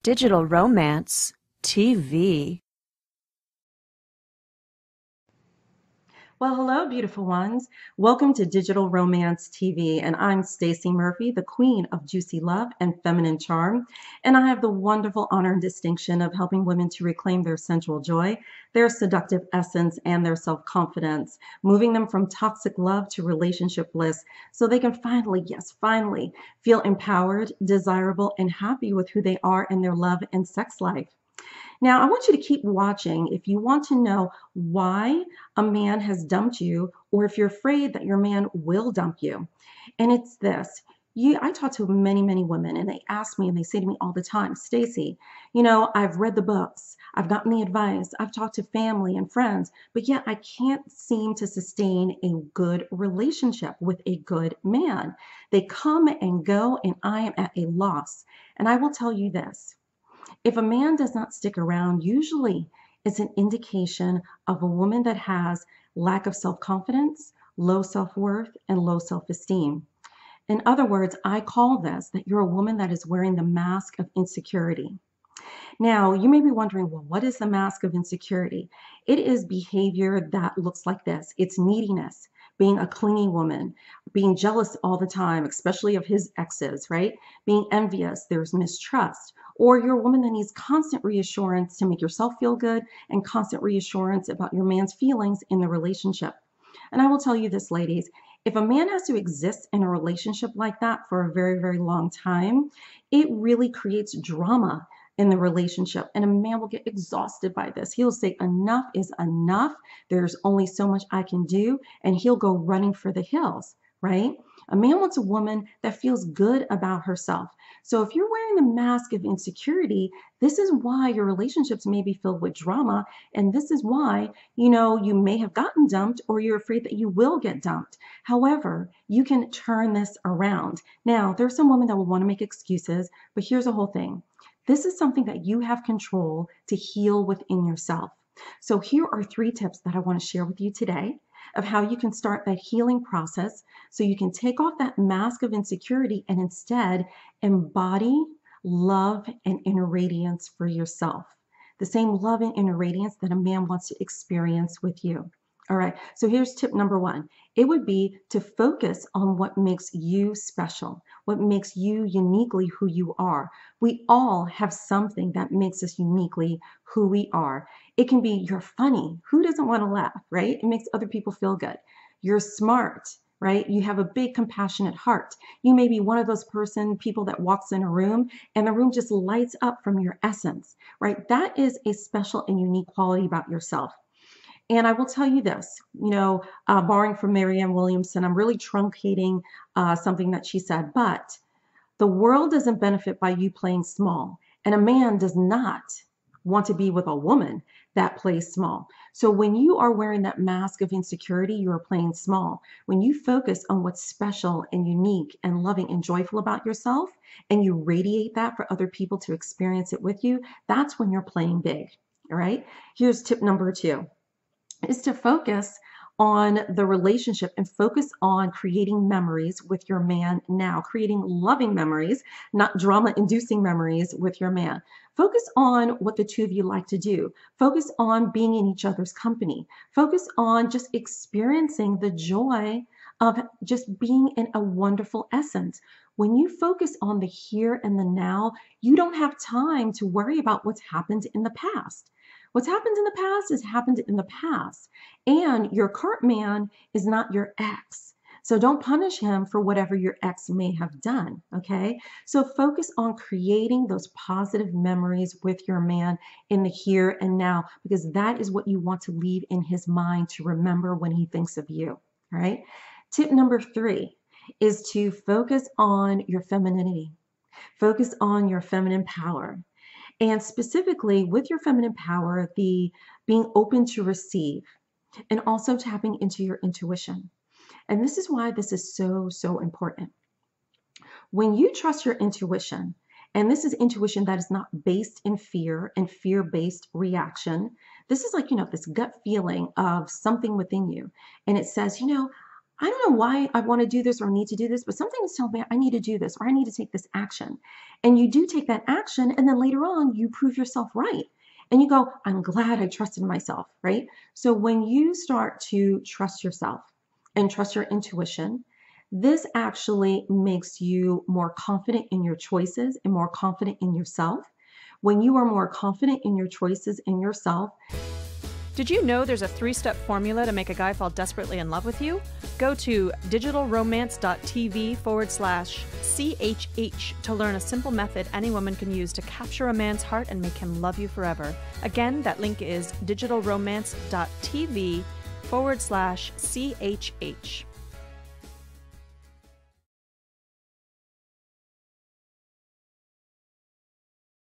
Digital Romance TV. Well, hello, beautiful ones. Welcome to Digital Romance TV, and I'm Stacey Murphy, the queen of juicy love and feminine charm. And I have the wonderful honor and distinction of helping women to reclaim their sensual joy, their seductive essence, and their self-confidence, moving them from toxic love to relationship bliss so they can finally, yes, finally, feel empowered, desirable, and happy with who they are in their love and sex life. Now, I want you to keep watching if you want to know why a man has dumped you or if you're afraid that your man will dump you. And it's this. I talk to many, many women and they ask me and they say to me all the time, Stacey, I've read the books, I've gotten the advice, I've talked to family and friends, but yet I can't seem to sustain a good relationship with a good man. They come and go and I am at a loss. And I will tell you this. If a man does not stick around, usually it's an indication of a woman that has lack of self-confidence, low self-worth, and low self-esteem. In other words, I call this that you're a woman that is wearing the mask of insecurity. Now, you may be wondering, well, what is the mask of insecurity? It is behavior that looks like this. It's neediness, being a clingy woman, being jealous all the time, especially of his exes, right? Being envious, there's mistrust. Or you're a woman that needs constant reassurance to make yourself feel good and constant reassurance about your man's feelings in the relationship. And I will tell you this, ladies, if a man has to exist in a relationship like that for a very, very long time, it really creates drama in the relationship. And a man will get exhausted by this. He'll say, enough is enough. There's only so much I can do. And he'll go running for the hills, right? A man wants a woman that feels good about herself. So if you're wearing the mask of insecurity, this is why your relationships may be filled with drama. And this is why, you may have gotten dumped or you're afraid that you will get dumped. However, you can turn this around. Now, there's some women that will want to make excuses, but here's the whole thing. This is something that you have control to heal within yourself. So here are 3 tips that I want to share with you today of how you can start that healing process so you can take off that mask of insecurity and instead embody love and inner radiance for yourself. The same love and inner radiance that a man wants to experience with you. All right, so here's tip number 1. It would be to focus on what makes you special, what makes you uniquely who you are. We all have something that makes us uniquely who we are. It can be you're funny. Who doesn't want to laugh, right? It makes other people feel good. You're smart, right? You have a big compassionate heart. You may be one of those people that walks in a room and the room just lights up from your essence, right? That is a special and unique quality about yourself. And I will tell you this, borrowing from Marianne Williamson, I'm really truncating something that she said, but the world doesn't benefit by you playing small. And a man does not want to be with a woman that plays small. So when you are wearing that mask of insecurity, you are playing small. When you focus on what's special and unique and loving and joyful about yourself, and you radiate that for other people to experience it with you, that's when you're playing big. All right. Here's tip number 2. Is to focus on the relationship and focus on creating memories with your man now, creating loving memories, not drama inducing memories with your man. Focus on what the two of you like to do. Focus on being in each other's company. Focus on just experiencing the joy of just being in a wonderful essence. When you focus on the here and the now, you don't have time to worry about what's happened in the past. What's happened in the past has happened in the past. And your current man is not your ex. So don't punish him for whatever your ex may have done, okay? So focus on creating those positive memories with your man in the here and now, because that is what you want to leave in his mind to remember when he thinks of you, all right? Tip number 3 is to focus on your femininity. Focus on your feminine power. And specifically with your feminine power, the being open to receive and also tapping into your intuition. And this is why this is so, so important. When you trust your intuition, and this is intuition that is not based in fear and fear-based reaction, this is like, this gut feeling of something within you. And it says, I don't know why I want to do this or need to do this, but something is telling me I need to do this or I need to take this action. And you do take that action, and then later on, you prove yourself right. And you go, I'm glad I trusted myself, right? So when you start to trust yourself and trust your intuition, this actually makes you more confident in your choices and more confident in yourself. When you are more confident in your choices and yourself. Did you know there's a 3-step formula to make a guy fall desperately in love with you? Go to digitalromance.tv/CHH to learn a simple method any woman can use to capture a man's heart and make him love you forever. Again, that link is digitalromance.tv/CHH.